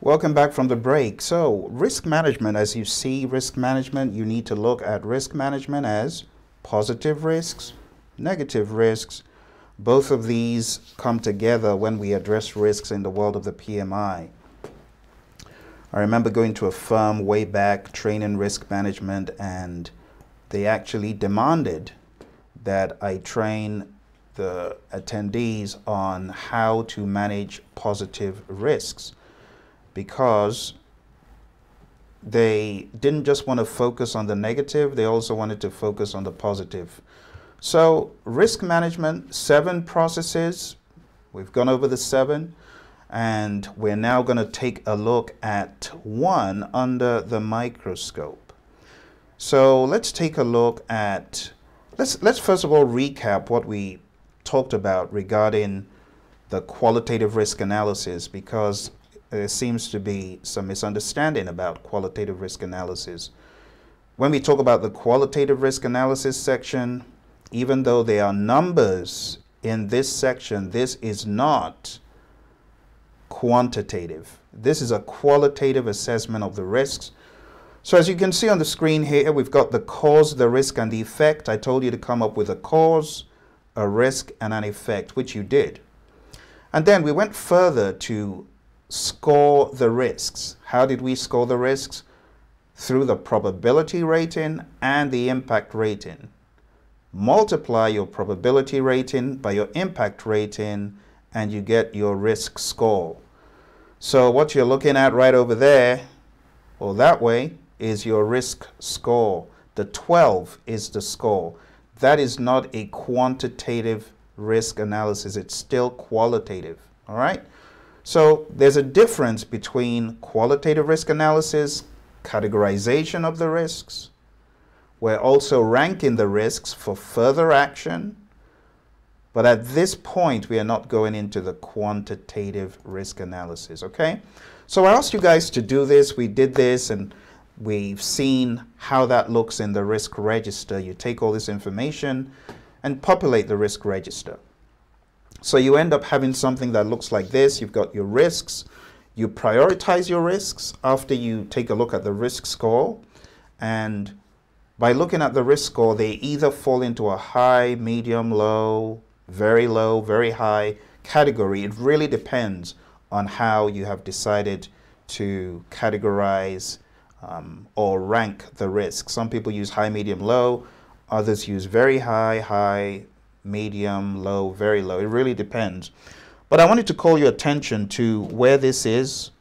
Welcome back from the break. So risk management, as you see risk management, you need to look at risk management as positive risks, negative risks. Both of these come together when we address risks in the world of the PMI. I remember going to a firm way back, training risk management, and they actually demanded that I train the attendees on how to manage positive risks, because they didn't just want to focus on the negative, they also wanted to focus on the positive. So risk management, 7 processes. We've gone over the 7, and we're now going to take a look at one under the microscope. So let's take a look at, let's first of all recap what we talked about regarding the qualitative risk analysis, because there seems to be some misunderstanding about qualitative risk analysis. When we talk about the qualitative risk analysis section, even though there are numbers in this section, this is not quantitative. This is a qualitative assessment of the risks. So as you can see on the screen here, we've got the cause, the risk, and the effect. I told you to come up with a cause, a risk, and an effect, which you did. And then we went further to score the risks. How did we score the risks? Through the probability rating and the impact rating. Multiply your probability rating by your impact rating and you get your risk score. So what you're looking at right over there, or that way, is your risk score. The 12 is the score. That is not a quantitative risk analysis. It's still qualitative. All right? So there's a difference between qualitative risk analysis, categorization of the risks. We're also ranking the risks for further action. But at this point, we are not going into the quantitative risk analysis, okay? So I asked you guys to do this. We did this, and we've seen how that looks in the risk register. You take all this information and populate the risk register. So you end up having something that looks like this. You've got your risks. You prioritize your risks after you take a look at the risk score. And by looking at the risk score, they either fall into a high, medium, low, very high category. It really depends on how you have decided to categorize or rank the risk. Some people use high, medium, low. Others use very high, high, medium, low, very low. It really depends. But I wanted to call your attention to where this is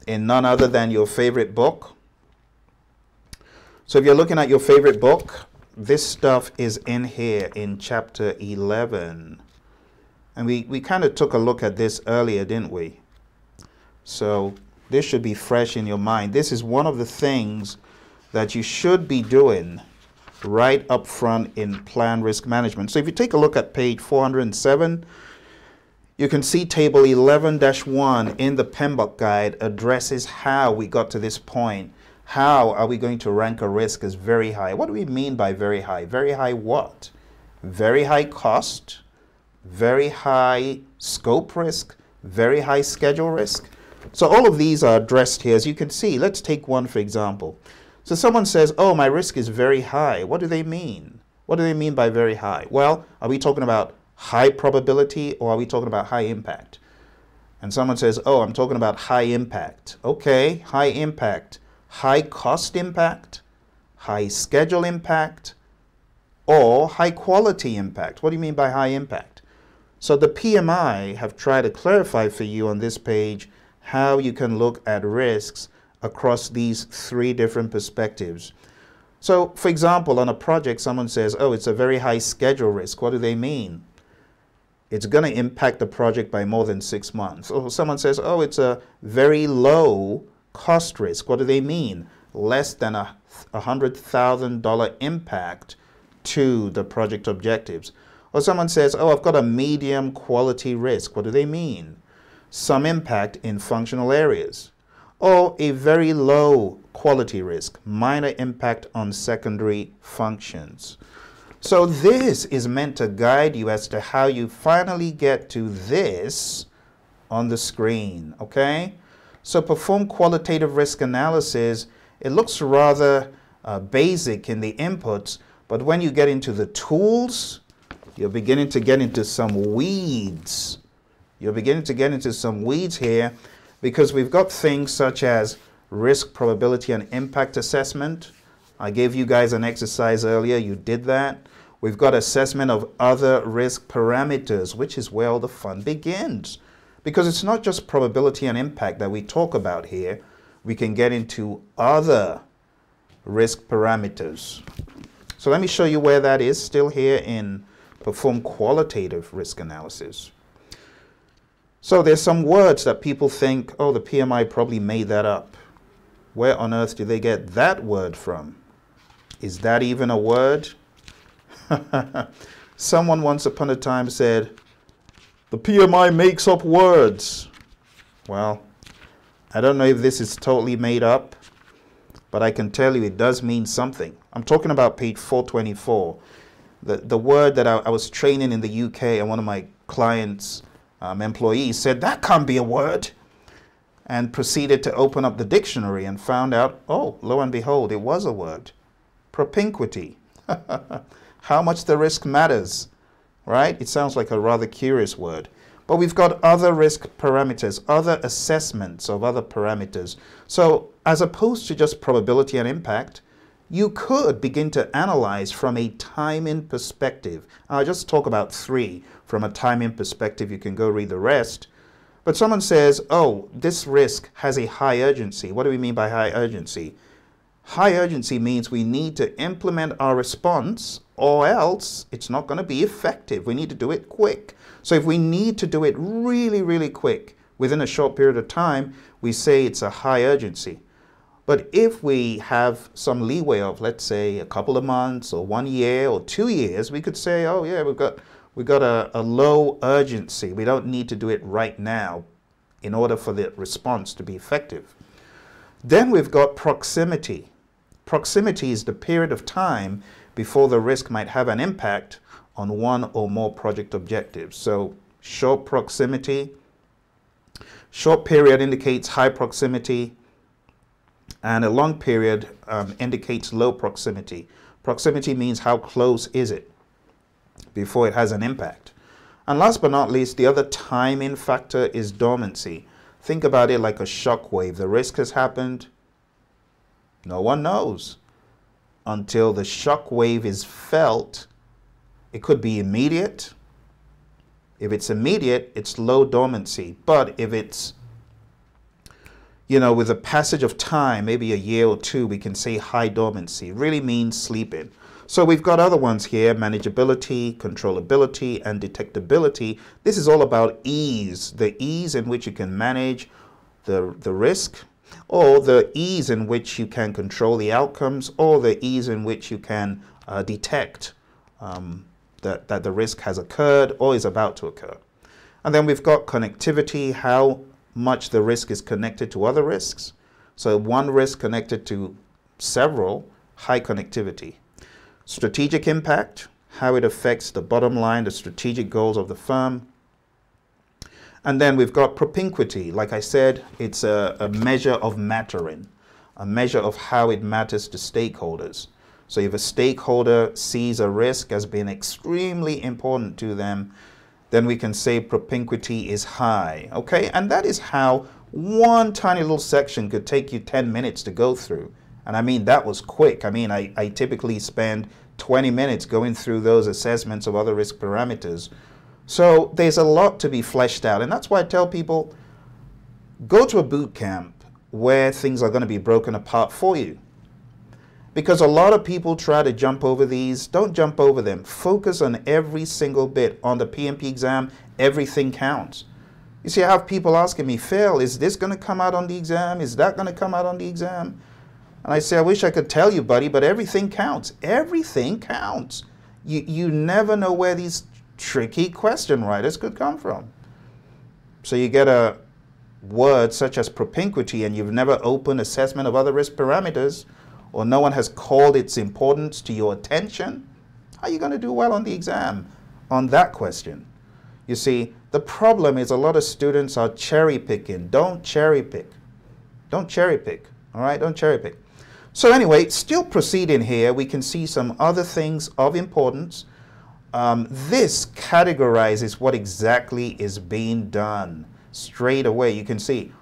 in none other than your favorite book. So if you're looking at your favorite book, this stuff is in here in chapter 11. And we kind of took a look at this earlier, didn't we? So this should be fresh in your mind. This is one of the things that you should be doing right up front in plan risk management. So if you take a look at page 407, you can see table 11-1 in the PMBOK guide addresses how we got to this point. How are we going to rank a risk as very high? What do we mean by very high? Very high what? Very high cost, very high scope risk, very high schedule risk. So all of these are addressed here. As you can see, let's take one for example. So someone says, oh, my risk is very high. What do they mean? What do they mean by very high? Well, are we talking about high probability or are we talking about high impact? And someone says, oh, I'm talking about high impact. Okay, high impact, high cost impact, high schedule impact, or high quality impact. What do you mean by high impact? So the PMI have tried to clarify for you on this page how you can look at risks across these 3 different perspectives. So, for example, on a project, someone says, oh, it's a very high schedule risk. What do they mean? It's going to impact the project by more than 6 months. Or someone says, oh, it's a very low cost risk. What do they mean? Less than a $100,000 impact to the project objectives. Or someone says, oh, I've got a medium quality risk. What do they mean? Some impact in functional areas. Or a very low quality risk, minor impact on secondary functions. So this is meant to guide you as to how you finally get to this on the screen, okay? So perform qualitative risk analysis. It looks rather basic in the inputs, but when you get into the tools, you're beginning to get into some weeds. You're beginning to get into some weeds here, because we've got things such as risk, probability, and impact assessment. I gave you guys an exercise earlier. You did that. We've got assessment of other risk parameters, which is where all the fun begins. Because it's not just probability and impact that we talk about here. We can get into other risk parameters. So let me show you where that is, still here in perform qualitative risk analysis. So there's some words that people think, oh, the PMI probably made that up. Where on earth do they get that word from? Is that even a word? Someone once upon a time said, the PMI makes up words. Well, I don't know if this is totally made up, but I can tell you it does mean something. I'm talking about page 424. The word that I was training in the UK, and one of my clients' employees said, that can't be a word, and proceeded to open up the dictionary and found out, oh, lo and behold, it was a word. Propinquity. How much the risk matters, right? It sounds like a rather curious word. But we've got other risk parameters, other assessments of other parameters. So as opposed to just probability and impact, you could begin to analyze from a timing perspective. I'll just talk about 3 from a timing perspective. You can go read the rest. But someone says, oh, this risk has a high urgency. What do we mean by high urgency? High urgency means we need to implement our response, or else it's not going to be effective. We need to do it quick. So if we need to do it really, really quick within a short period of time, we say it's a high urgency. But if we have some leeway of, let's say, a couple of months or 1 year or 2 years, we could say, oh yeah, we've got a low urgency. We don't need to do it right now in order for the response to be effective. Then we've got proximity. Proximity is the period of time before the risk might have an impact on one or more project objectives. So short proximity, short period indicates high proximity, and a long period indicates low proximity. Proximity means how close is it before it has an impact. And last but not least, the other timing factor is dormancy. Think about it like a shock wave. The risk has happened. No one knows until the shock wave is felt. It could be immediate. If it's immediate, it's low dormancy. But if it's, you know, with the passage of time, maybe a year or 2, we can say high dormancy. It really means sleeping. So we've got other ones here: manageability, controllability, and detectability. This is all about ease, the ease in which you can manage the risk, or the ease in which you can control the outcomes, or the ease in which you can detect that the risk has occurred or is about to occur. And then we've got connectivity, how much the risk is connected to other risks. So one risk connected to several, high connectivity. Strategic impact, how it affects the bottom line, the strategic goals of the firm. And then we've got propinquity. Like I said, it's a measure of mattering, a measure of how it matters to stakeholders. So if a stakeholder sees a risk as being extremely important to them, then we can say propinquity is high, okay? And that is how one tiny little section could take you 10 minutes to go through. And I mean, that was quick. I mean, I typically spend 20 minutes going through those assessments of other risk parameters. So there's a lot to be fleshed out. And that's why I tell people, go to a boot camp where things are going to be broken apart for you. Because a lot of people try to jump over these. Don't jump over them. Focus on every single bit. On the PMP exam, everything counts. You see, I have people asking me, Phil, is this going to come out on the exam? Is that going to come out on the exam? And I say, I wish I could tell you, buddy, but everything counts. Everything counts. You never know where these tricky question writers could come from. So you get a word such as propinquity and you've never opened assessment of other risk parameters, or no one has called its importance to your attention, how are you going to do well on the exam on that question? You see, the problem is a lot of students are cherry picking. Don't cherry pick. Don't cherry pick. All right, don't cherry pick. So anyway, still proceeding here, we can see some other things of importance. This categorizes what exactly is being done. Straight away, you can see,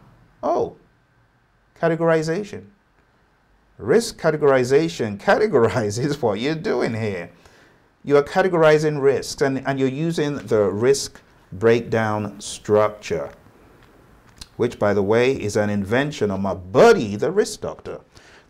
oh, categorization. Risk categorization categorizes what you're doing here. You are categorizing risks, and you're using the risk breakdown structure, which, by the way, is an invention of my buddy, the risk doctor.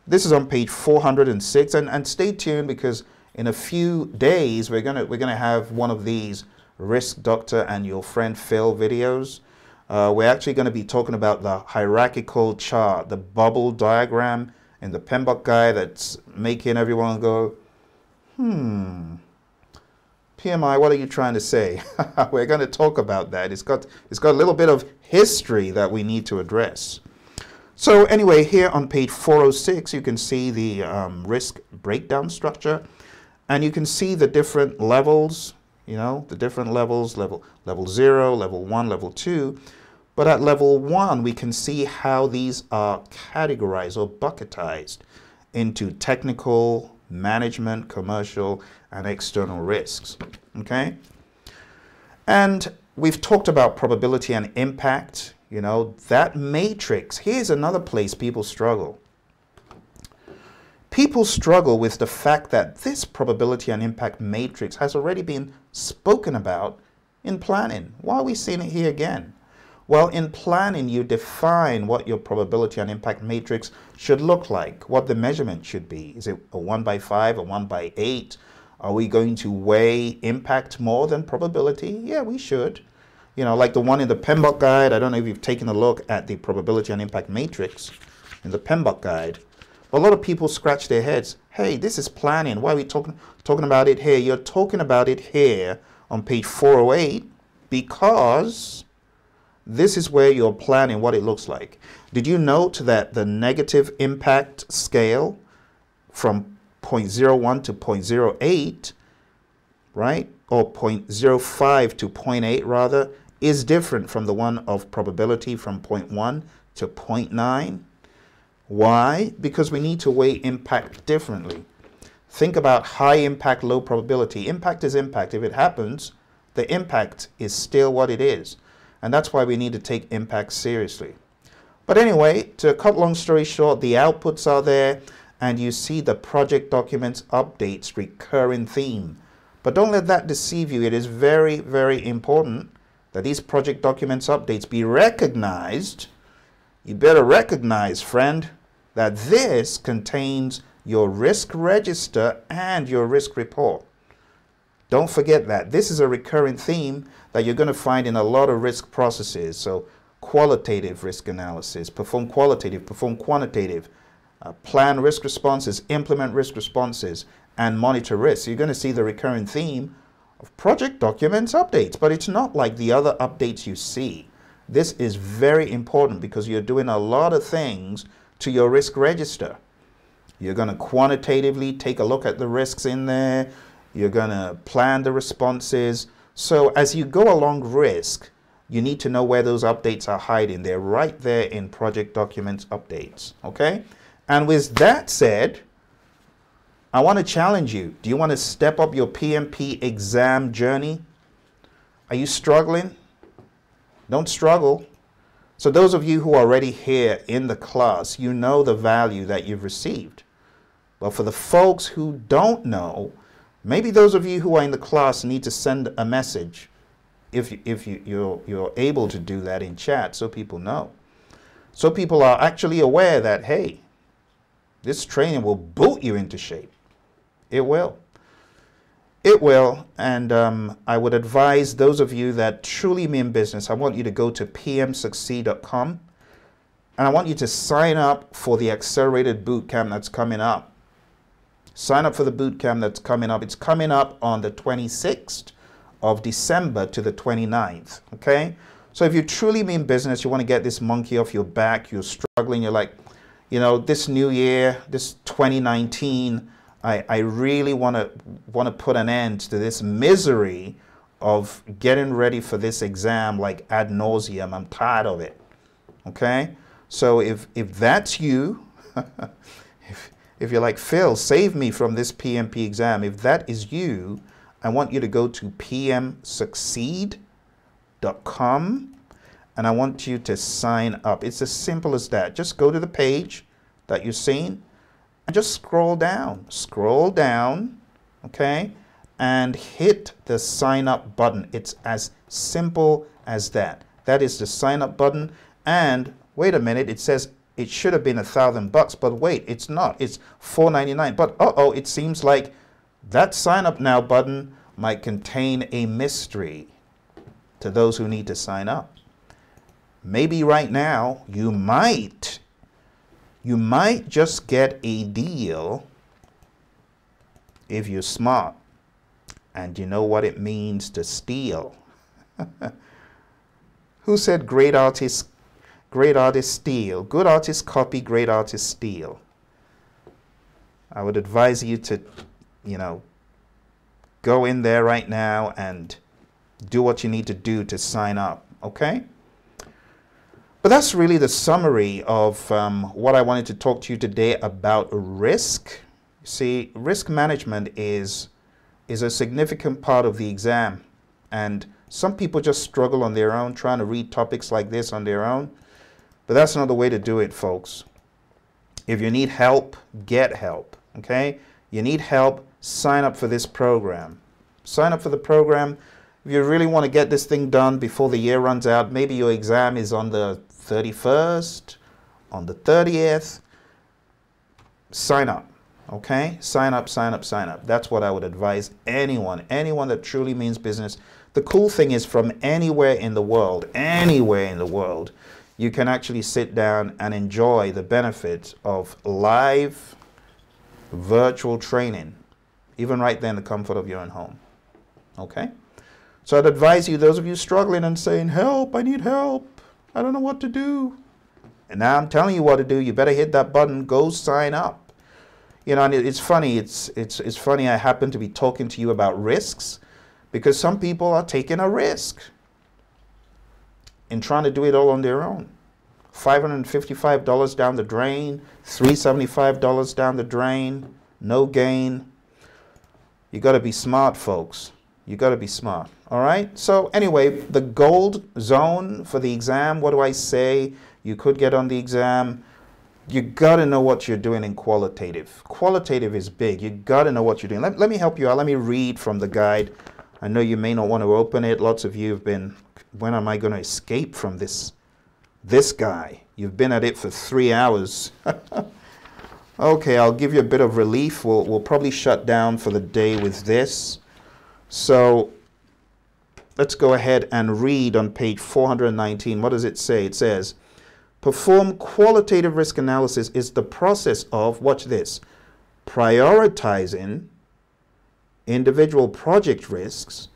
This is on page 406, and stay tuned, because in a few days we're gonna have one of these Risk Doctor and Your Friend Phil videos. We're actually going to be talking about the hierarchical chart, the bubble diagram in the PMP guide that's making everyone go, PMI, what are you trying to say? We're going to talk about that. It's got a little bit of history that we need to address. So anyway, here on page 406, you can see the risk breakdown structure, and you can see the different levels, you know, the different levels, level 0, level 1, level 2. But at level 1, we can see how these are categorized or bucketized into technical, management, commercial, and external risks, okay? And we've talked about probability and impact. You know, that matrix, here's another place people struggle. People struggle with the fact that this probability and impact matrix has already been spoken about in planning. Why are we seeing it here again? Well, in planning, you define what your probability and impact matrix should look like, what the measurement should be. Is it a 1/5, a 1/8? Are we going to weigh impact more than probability? Yeah, we should. You know, like the one in the PMP guide. I don't know if you've taken a look at the probability and impact matrix in the PMP guide. But a lot of people scratch their heads. Hey, this is planning. Why are we talking about it here? You're talking about it here on page 408 because this is where you're planning what it looks like. Did you note that the negative impact scale from 0.01 to 0.08, right, or 0.05 to 0.8 rather, is different from the one of probability from 0.1 to 0.9? Why? Because we need to weigh impact differently. Think about high impact, low probability. Impact is impact. If it happens, the impact is still what it is. And that's why we need to take impact seriously. But anyway, to cut long story short, the outputs are there, and you see the project documents updates recurring theme. But don't let that deceive you. It is very, very important that these project documents updates be recognized. You better recognize, friend, that this contains your risk register and your risk report. Don't forget that. This is a recurring theme that you're going to find in a lot of risk processes. So qualitative risk analysis, perform qualitative, perform quantitative, plan risk responses, implement risk responses, and monitor risk. You're going to see the recurring theme of project documents updates, but it's not like the other updates you see. This is very important because you're doing a lot of things to your risk register. You're going to quantitatively take a look at the risks in there. You're going to plan the responses. So as you go along risk, you need to know where those updates are hiding. They're right there in project documents updates, okay? And with that said, I want to challenge you. Do you want to step up your PMP exam journey? Are you struggling? Don't struggle. So those of you who are already here in the class, you know the value that you've received. But for the folks who don't know, maybe those of you who are in the class need to send a message if you're able to do that in chat so people know. So people are actually aware that, hey, this training will boot you into shape. It will. It will, and I would advise those of you that truly mean business, I want you to go to pmsucceed.com, and I want you to sign up for the accelerated boot camp that's coming up. Sign up for the boot camp that's coming up. It's coming up on the 26th of December to the 29th, okay? So if you truly mean business, you want to get this monkey off your back, you're struggling, you're like, you know, this new year, this 2019, I really want to put an end to this misery of getting ready for this exam like ad nauseum. I'm tired of it, okay? So if that's you, if you're like, Phil, save me from this PMP exam, if that is you, I want you to go to pmsucceed.com and I want you to sign up. It's as simple as that. Just go to the page that you've seen and just scroll down, okay, and hit the sign up button. It's as simple as that. That is the sign up button. And wait a minute, it says it should have been $1,000, but wait, it's not. It's $4.99. But it seems like that sign up now button might contain a mystery to those who need to sign up. Maybe right now you might just get a deal if you're smart and you know what it means to steal. Who said great artists steal? Good artists copy, great artists steal. I would advise you to, go in there right now and do what you need to do to sign up, okay? But that's really the summary of what I wanted to talk to you today about risk. See, risk management is a significant part of the exam. And some people just struggle on their own trying to read topics like this on their own. But that's not the way to do it, folks. If you need help, get help, okay? You need help, sign up for this program. Sign up for the program. If you really want to get this thing done before the year runs out, maybe your exam is on the 31st, on the 30th, sign up, okay? Sign up. That's what I would advise anyone that truly means business. The cool thing is from anywhere in the world, you can actually sit down and enjoy the benefits of live virtual training, even right there in the comfort of your own home, okay? So I'd advise you, those of you struggling and saying, help, I need help, I don't know what to do. And now I'm telling you what to do. You better hit that button, go sign up. And it's funny, it's funny I happen to be talking to you about risks because some people are taking a risk in trying to do it all on their own. $555 down the drain, $375 down the drain, no gain. You got to be smart, folks. You got to be smart. All right. So anyway, the gold zone for the exam, what do I say? You could get on the exam. You got to know what you're doing in qualitative. Qualitative is big. You got to know what you're doing. Let me help you out. Let me read from the guide. I know you may not want to open it. Lots of you have been, when am I going to escape from this guy? You've been at it for 3 hours. Okay, I'll give you a bit of relief. We'll probably shut down for the day with this. So let's go ahead and read on page 419. What does it say? It says, perform qualitative risk analysis is the process of, watch this, prioritizing individual project risks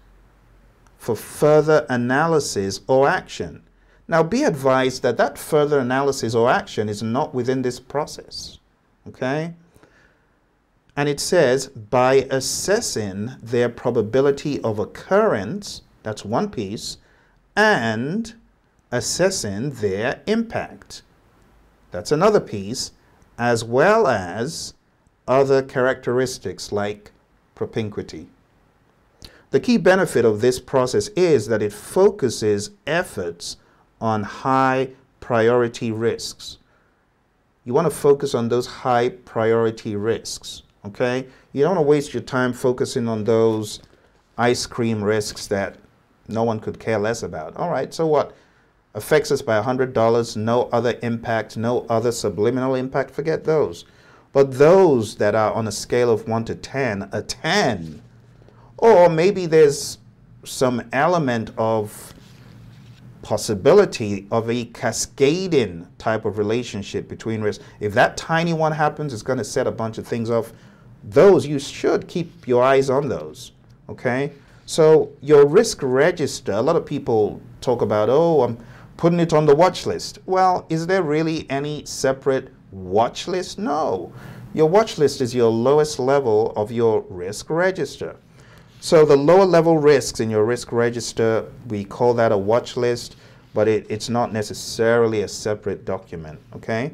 for further analysis or action. Now be advised that that further analysis or action is not within this process, okay? And it says, by assessing their probability of occurrence, that's one piece, and assessing their impact, that's another piece, as well as other characteristics like propinquity. The key benefit of this process is that it focuses efforts on high priority risks. You want to focus on those high priority risks. Okay, you don't want to waste your time focusing on those ice cream risks that no one could care less about. All right, so what? Affects us by $100, no other impact, no other subliminal impact, forget those. But those that are on a scale of 1 to 10, a 10. Or maybe there's some element of possibility of a cascading type of relationship between risks. If that tiny one happens, it's going to set a bunch of things off. Those, you should keep your eyes on those, okay? So your risk register, a lot of people talk about, oh, I'm putting it on the watch list. Well, is there really any separate watch list? No. Your watch list is your lowest level of your risk register. So the lower level risks in your risk register, we call that a watch list. but it's not necessarily a separate document, okay?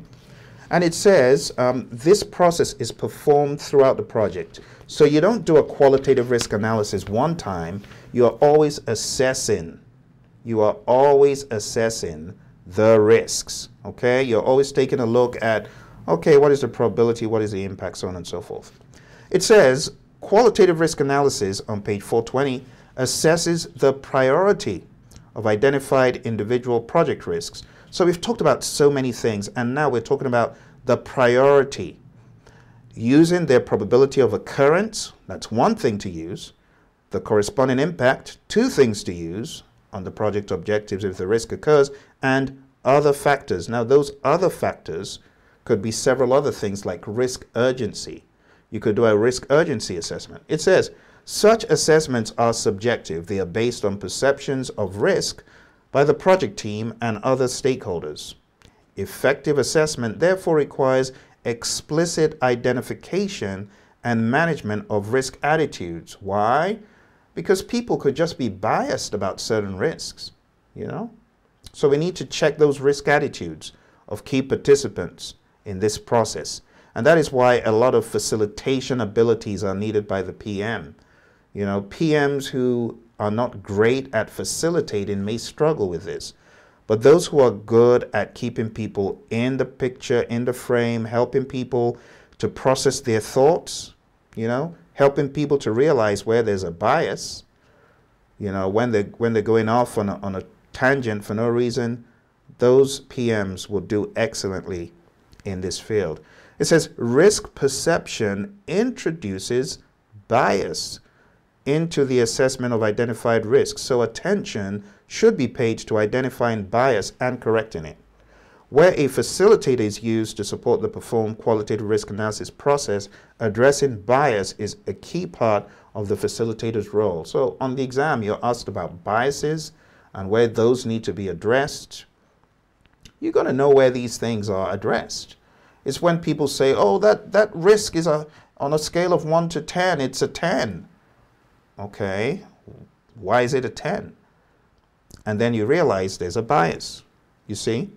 And it says this process is performed throughout the project. So you don't do a qualitative risk analysis one time. You are always assessing. You are always assessing the risks, okay? You're always taking a look at, okay, what is the probability, what is the impact, so on and so forth. It says qualitative risk analysis on page 420 assesses the priority of identified individual project risks. So we've talked about so many things, and now we're talking about the priority. Using their probability of occurrence, that's one thing to use. The corresponding impact, two things to use on the project objectives if the risk occurs, and other factors. Now those other factors could be several other things like risk urgency. You could do a risk urgency assessment. It says, such assessments are subjective. They are based on perceptions of risk by the project team and other stakeholders. Effective assessment therefore requires explicit identification and management of risk attitudes. Why? Because people could just be biased about certain risks, you know? So we need to check those risk attitudes of key participants in this process. And that is why a lot of facilitation abilities are needed by the PM. You know, PMs who are not great at facilitating may struggle with this. But those who are good at keeping people in the picture, in the frame, helping people to process their thoughts, you know, helping people to realize where there's a bias, you know, when they're going off on a tangent for no reason, those PMs will do excellently in this field. It says risk perception introduces bias into the assessment of identified risks. So attention should be paid to identifying bias and correcting it. Where a facilitator is used to support the performed qualitative risk analysis process, addressing bias is a key part of the facilitator's role. So on the exam, you're asked about biases and where those need to be addressed. You're going to know where these things are addressed. It's when people say, oh, that risk is on a scale of 1 to 10, it's a 10. Okay, why is it a 10? And then you realize there's a bias, you see?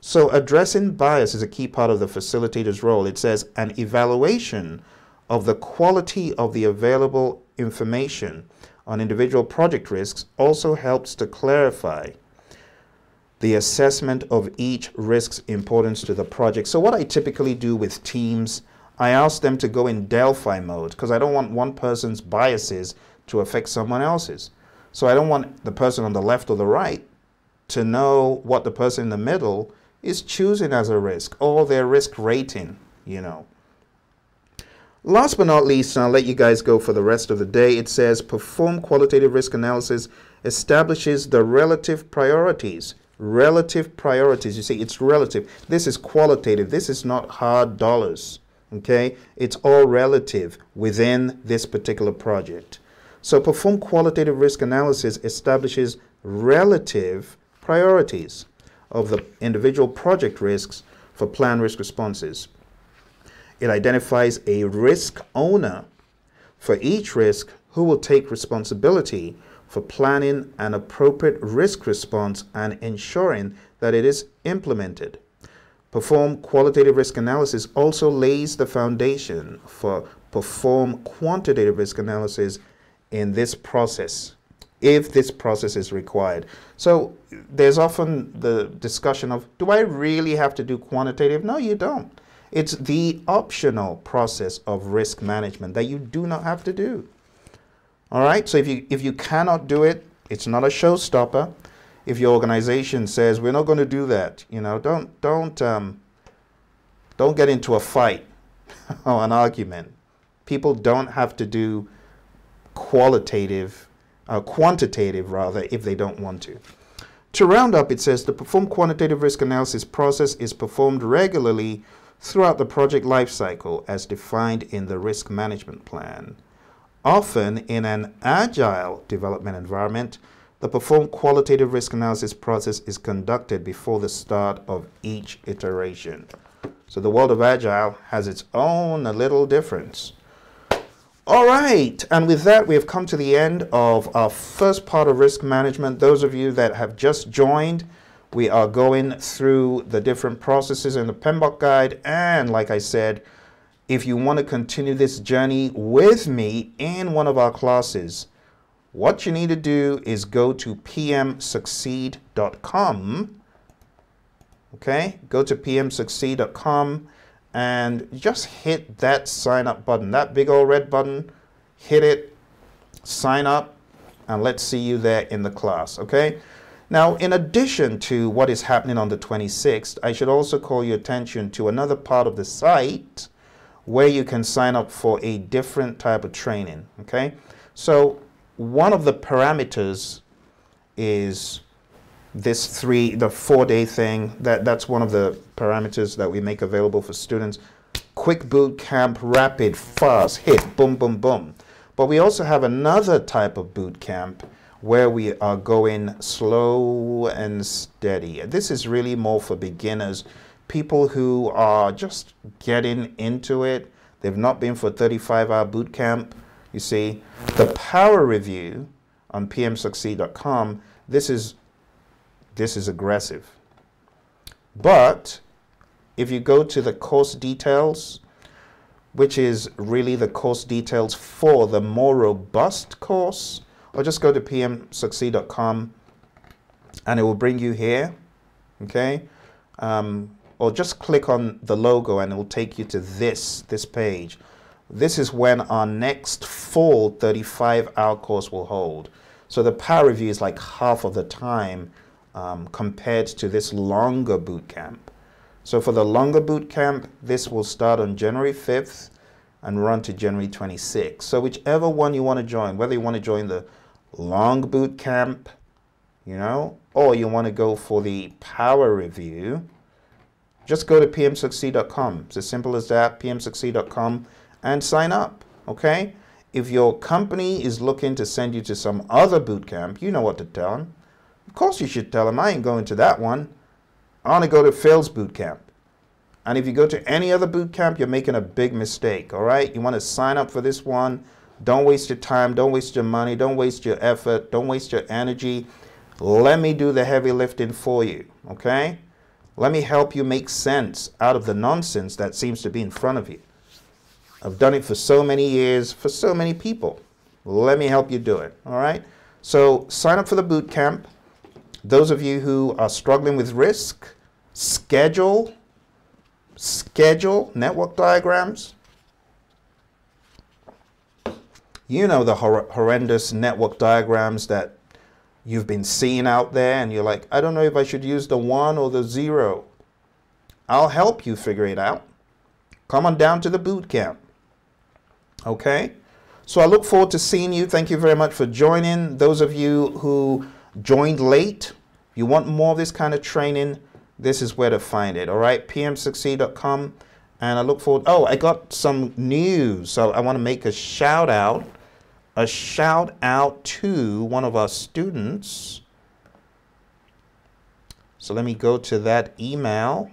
So addressing bias is a key part of the facilitator's role. It says an evaluation of the quality of the available information on individual project risks also helps to clarify the assessment of each risk's importance to the project. So what I typically do with teams, I ask them to go in Delphi mode because I don't want one person's biases to affect someone else's. So I don't want the person on the left or the right to know what the person in the middle is choosing as a risk or their risk rating, you know. Last but not least, and I'll let you guys go for the rest of the day, it says perform qualitative risk analysis establishes the relative priorities. Relative priorities, you see, it's relative. This is qualitative. This is not hard dollars, okay? It's all relative within this particular project. So perform qualitative risk analysis establishes relative priorities of the individual project risks for planned risk responses. It identifies a risk owner for each risk who will take responsibility for planning an appropriate risk response and ensuring that it is implemented. Perform qualitative risk analysis also lays the foundation for perform quantitative risk analysis in this process, if this process is required. So there's often the discussion of, do I really have to do quantitative? No, you don't. It's the optional process of risk management that you do not have to do. All right, so if you cannot do it, it's not a showstopper. If your organization says we're not going to do that, you know, don't get into a fight or an argument. People don't have to do quantitative rather, if they don't want to. To round up, it says the perform quantitative risk analysis process is performed regularly throughout the project lifecycle as defined in the risk management plan. Often in an agile development environment, the perform qualitative risk analysis process is conducted before the start of each iteration. So the world of agile has its own little difference. All right, and with that, we have come to the end of our first part of risk management. Those of you that have just joined, We are going through the different processes in the PMBOK guide. And like I said, if you want to continue this journey with me in one of our classes, what you need to do is go to pmsucceed.com. Okay, go to pmsucceed.com and just hit that sign up button, that big old red button. Hit it, sign up, and let's see you there in the class. Okay. Now, in addition to what is happening on the 26th, I should also call your attention to another part of the site where you can sign up for a different type of training. Okay. So one of the parameters is this the 4-day thing. That's one of the parameters that we make available for students. Quick boot camp, rapid, fast, hit, boom, boom, boom. But we also have another type of boot camp where we are going slow and steady. This is really more for beginners, people who are just getting into it. They've not been for a 35-hour boot camp. You see, the power review on pmsucceed.com, this is aggressive. But if you go to the course details, which is really the course details for the more robust course, or just go to pmsucceed.com and it will bring you here, okay? Or just click on the logo and it will take you to this page. This is when our next full 35-hour course will hold. So the power review is like half of the time compared to this longer boot camp. So for the longer boot camp, this will start on January 5th and run to January 26th. So whichever one you want to join, whether you want to join the long boot camp, you know, or you want to go for the power review, just go to pmsucceed.com. It's as simple as that, pmsucceed.com, and sign up, okay? If your company is looking to send you to some other boot camp, you know what to tell them. Of course you should tell them, I ain't going to that one. I want to go to Phil's boot camp. And if you go to any other boot camp, you're making a big mistake, all right? You want to sign up for this one. Don't waste your time. Don't waste your money. Don't waste your effort. Don't waste your energy. Let me do the heavy lifting for you, okay? Let me help you make sense out of the nonsense that seems to be in front of you. I've done it for so many years, for so many people. Let me help you do it, all right? So sign up for the boot camp. Those of you who are struggling with risk, schedule network diagrams. You know the horrendous network diagrams that you've been seeing out there and you're like, I don't know if I should use the 1 or the 0. I'll help you figure it out. Come on down to the boot camp. Okay? So I look forward to seeing you. Thank you very much for joining. Those of you who joined late, you want more of this kind of training, this is where to find it. All right? pmsucceed.com. And I look forward. Oh, I got some news. So I want to make a shout out to one of our students. So let me go to that email.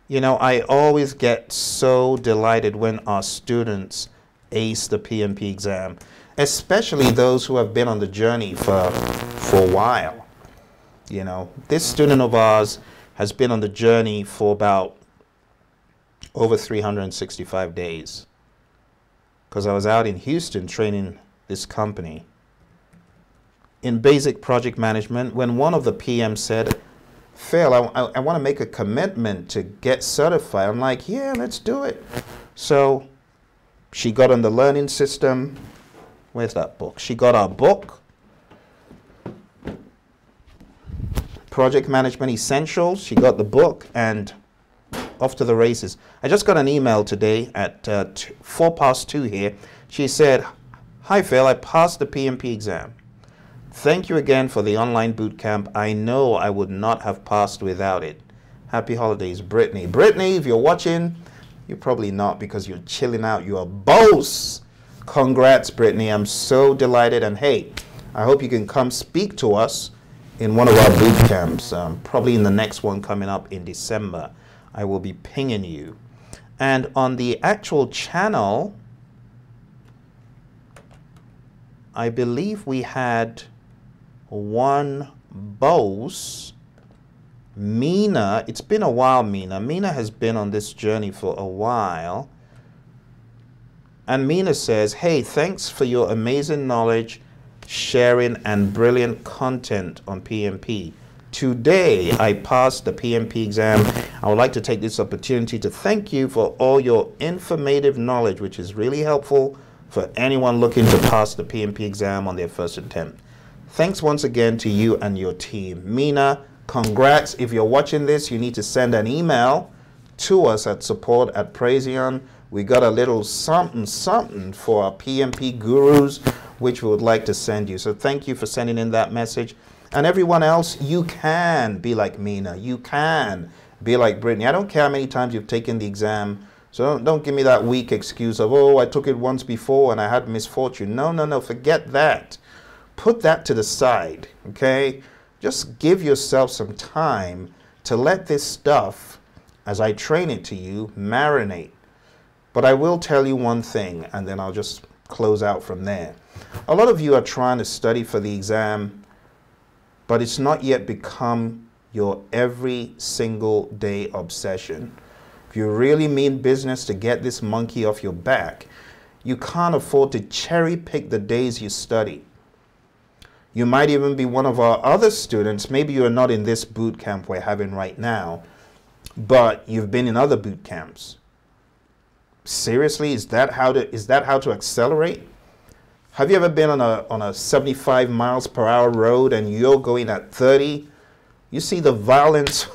You know, I always get so delighted when our students ace the PMP exam, especially those who have been on the journey for a while. You know, this student of ours has been on the journey for about over 365 days. Because I was out in Houston training this company in basic project management when one of the PMs said, Phil, I want to make a commitment to get certified. I'm like, yeah, let's do it. So she got on the learning system. Where's that book? She got our book, Project Management Essentials. She got the book and off to the races. I just got an email today at 2:04 here. She said, hi Phil, I passed the PMP exam. Thank you again for the online boot camp. I know I would not have passed without it. Happy holidays, Brittany. Brittany, if you're watching, you're probably not because you're chilling out. You're a boss. Congrats, Brittany. I'm so delighted. And hey, I hope you can come speak to us in one of our boot camps, probably in the next one coming up in December. I will be pinging you. And on the actual channel, I believe we had one boss Mina, it's been a while, Mina. Mina has been on this journey for a while. And Mina says, hey, thanks for your amazing knowledge, sharing, and brilliant content on PMP. Today, I passed the PMP exam. I would like to take this opportunity to thank you for all your informative knowledge, which is really helpful for anyone looking to pass the PMP exam on their first attempt. Thanks once again to you and your team. Mina, congrats. If you're watching this, you need to send an email to us at support@Praizion. We got a little something for our PMP gurus, which we would like to send you. So thank you for sending in that message. And everyone else, you can be like Mina. You can be like Brittany. I don't care how many times you've taken the exam. So don't give me that weak excuse of, oh, I took it once before and I had misfortune. No, forget that. Put that to the side, okay? Just give yourself some time to let this stuff, as I train it to you, marinate. But I will tell you one thing, and then I'll just close out from there. A lot of you are trying to study for the exam, but it's not yet become your every single day obsession. If you really mean business to get this monkey off your back, you can't afford to cherry pick the days you study. You might even be one of our other students. Maybe you're not in this boot camp we're having right now, but you've been in other boot camps. Seriously, is that how to accelerate? Have you ever been on a 75 miles per hour road and you're going at 30? You see the violent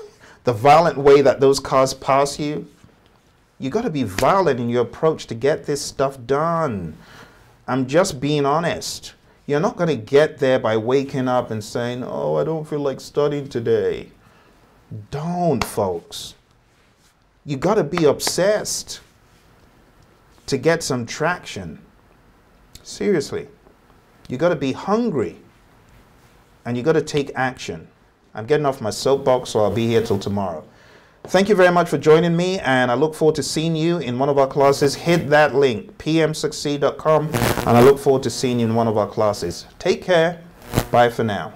way that those cars pass you? You got to be violent in your approach to get this stuff done. I'm just being honest. You're not going to get there by waking up and saying, oh, I don't feel like studying today. Don't, folks. You got to be obsessed to get some traction. Seriously. You got to be hungry. And you got to take action. I'm getting off my soapbox, so I'll be here till tomorrow. Thank you very much for joining me, and I look forward to seeing you in one of our classes. Hit that link, pmsucceed.com, and I look forward to seeing you in one of our classes. Take care. Bye for now.